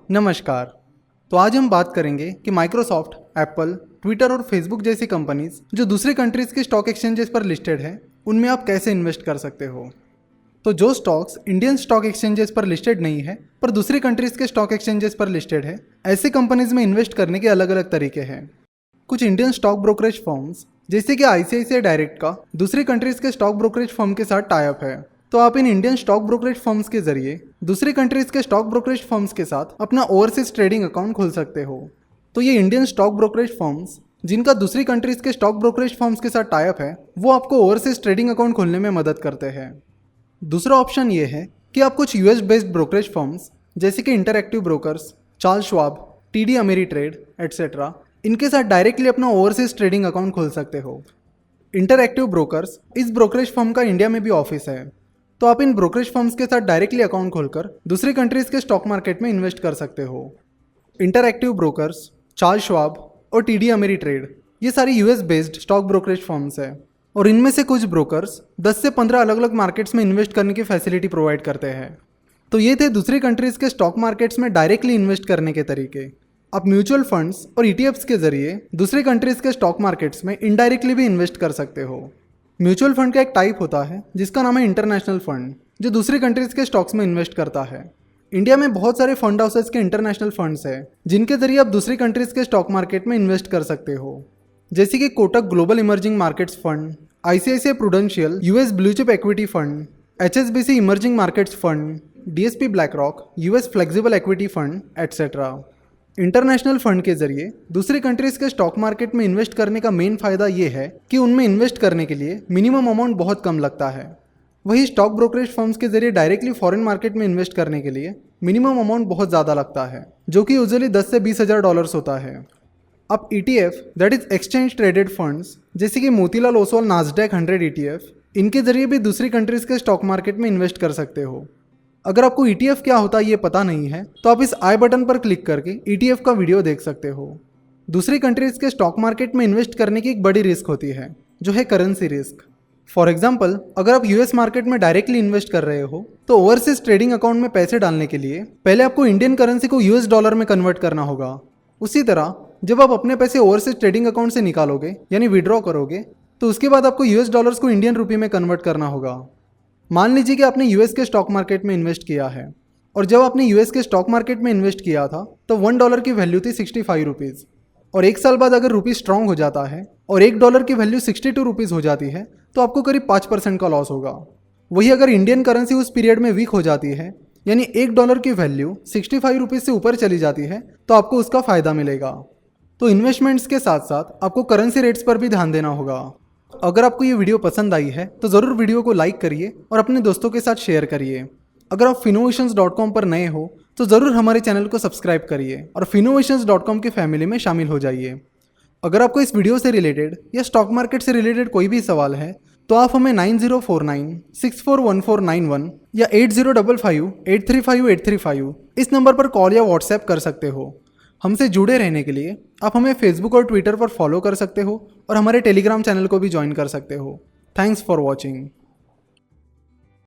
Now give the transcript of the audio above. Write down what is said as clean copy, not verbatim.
नमस्कार। तो आज हम बात करेंगे कि माइक्रोसॉफ्ट, एप्पल, ट्विटर और फेसबुक जैसी कंपनीज जो दूसरी कंट्रीज के स्टॉक एक्सचेंजेस पर लिस्टेड है, उनमें आप कैसे इन्वेस्ट कर सकते हो। तो जो स्टॉक्स इंडियन स्टॉक एक्सचेंजेस पर लिस्टेड नहीं है पर दूसरी कंट्रीज के स्टॉक एक्सचेंजेस पर लिस्टेड है, ऐसी कंपनीज में इन्वेस्ट करने के अलग अलग तरीके हैं। कुछ इंडियन स्टॉक ब्रोकरेज फर्म्स जैसे कि आईसीआईसीआई डायरेक्ट का दूसरी कंट्रीज के स्टॉक ब्रोकरेज फर्म के साथ टाई अप है, तो आप in Indian stock brokerage firms के जरिए दूसरी कंट्रीज के स्टॉक ब्रोकरेज फर्म्स के साथ अपना ओवरसीज ट्रेडिंग अकाउंट खोल सकते हो। तो ये इंडियन स्टॉक ब्रोकरेज फर्म्स जिनका दूसरी कंट्रीज के स्टॉक ब्रोकरेज फर्म्स के साथ टाई अप है, वो आपको ओवरसीज ट्रेडिंग अकाउंट खोलने में मदद करते हैं। दूसरा ऑप्शन ये है कि आप कुछ यूएस बेस्ड ब्रोकरेज फर्म्स जैसे कि interactive brokers, Charles Schwab, TD Ameritrade etcetera, इनके साथ डायरेक्टली अपना ओवरसीज ट्रेडिंग अकाउंट खोल सकते हो। इंटरएक्टिव ब्रोकर्स इस ब्रोकरेज फर्म का इंडिया में भी ऑफिस है, तो आप इन ब्रोकरेज फर्म्स के साथ डायरेक्टली अकाउंट खोलकर दूसरी कंट्रीज के स्टॉक मार्केट में इन्वेस्ट कर सकते हो। इंटरएक्टिव ब्रोकर्स, चार्ल्स श्वाब और टीडी अमेरिट्रेड ये सारी US based stock brokerage firms है, और इनमें से कुछ ब्रोकर्स 10 से 15 अलग अलग मार्केट्स में इन्वेस्ट करने की फैसिलिटी प्रोवाइड करते हैं। तो ये थे दूसरी कंट्रीज के स्टॉक मार्केट्स में डायरेक्टली इन्वेस्ट करने के तरीके। आप म्यूचुअल फंड्स और ईटीएफ्स के जरिए दूसरी कंट्रीज के स्टॉक मार्केट्स में इनडायरेक्टली भी इन्वेस्ट कर सकते हो। म्यूचुअल फंड का एक टाइप होता है जिसका नाम है इंटरनेशनल फंड, जो दूसरी कंट्रीज के स्टॉक्स में इन्वेस्ट करता है। इंडिया में बहुत सारे फंड हाउसेस के इंटरनेशनल फंड्स हैं जिनके जरिए आप दूसरी कंट्रीज के स्टॉक मार्केट में इन्वेस्ट कर सकते हो, जैसे कि Kotak global emerging markets fund, ICICI prudential US blue chip equity fund, HSBC emerging markets fund, DSP BlackRock US flexible equity fund etcetera. International fund के जरिए दूसरी कंट्रीज के स्टॉक मार्केट में इन्वेस्ट करने का मेन फायदा ये है कि उनमें इन्वेस्ट करने के लिए मिनिमम अमाउंट बहुत कम लगता है। वही स्टॉक ब्रोकरेज फर्म्स के जरिए डायरेक्टली फॉरेन मार्केट में इन्वेस्ट करने के लिए मिनिमम अमाउंट बहुत ज़्यादा लगता है, जो कि यूजुअली 10 से 20 हज़ार डॉलर्स होता है। अब ETF that is exchange traded funds जैसे कि मोतीलाल ओसवाल नास्डैक 100 ईटीएफ, इनके जरिए भी दूसरी कंट्रीज के स्टॉक मार्केट में इन्वेस्ट कर सकते हो। अगर आपको ईटीएफ क्या होता है ये पता नहीं है, तो आप इस आई बटन पर क्लिक करके ईटीएफ का वीडियो देख सकते हो। दूसरी कंट्रीज के स्टॉक मार्केट में इन्वेस्ट करने की एक बड़ी रिस्क होती है, जो है करेंसी रिस्क। फॉर एग्जाम्पल, अगर आप यूएस मार्केट में डायरेक्टली इन्वेस्ट कर रहे हो, तो ओवरसीज ट्रेडिंग अकाउंट में पैसे डालने के लिए पहले आपको इंडियन करेंसी को यूएस डॉलर में कन्वर्ट करना होगा। उसी तरह जब आप अपने पैसे ओवरसीज ट्रेडिंग अकाउंट से निकालोगे यानी विड्रॉ करोगे, तो उसके बाद आपको यूएस डॉलर्स को इंडियन रुपये में कन्वर्ट करना होगा। मान लीजिए कि आपने यूएस के स्टॉक मार्केट में इन्वेस्ट किया है, और जब आपने यूएस के स्टॉक मार्केट में इन्वेस्ट किया था तो $1 की वैल्यू थी 65 रुपीज़, और एक साल बाद अगर रुपी स्ट्रांग हो जाता है और $1 की वैल्यू 62 रुपीज़ हो जाती है, तो आपको करीब 5% का लॉस होगा। वही अगर इंडियन करेंसी उस पीरियड में वीक हो जाती है, यानी $1 की वैल्यू 65 रुपीज़ से ऊपर चली जाती है, तो आपको उसका फ़ायदा मिलेगा। तो इन्वेस्टमेंट्स के साथ साथ आपको करेंसी रेट्स पर भी ध्यान देना होगा। अगर आपको ये वीडियो पसंद आई है तो ज़रूर वीडियो को लाइक करिए और अपने दोस्तों के साथ शेयर करिए। अगर आप Finnovations.com पर नए हो तो ज़रूर हमारे चैनल को सब्सक्राइब करिए और Finnovations.com की फैमिली में शामिल हो जाइए। अगर आपको इस वीडियो से रिलेटेड या स्टॉक मार्केट से रिलेटेड कोई भी सवाल है, तो आप हमें 9049641491 या 8055835835 इस नंबर पर कॉल या व्हाट्सएप कर सकते हो। हमसे जुड़े रहने के लिए आप हमें फेसबुक और ट्विटर पर फॉलो कर सकते हो और हमारे टेलीग्राम चैनल को भी ज्वाइन कर सकते हो। Thanks for watching.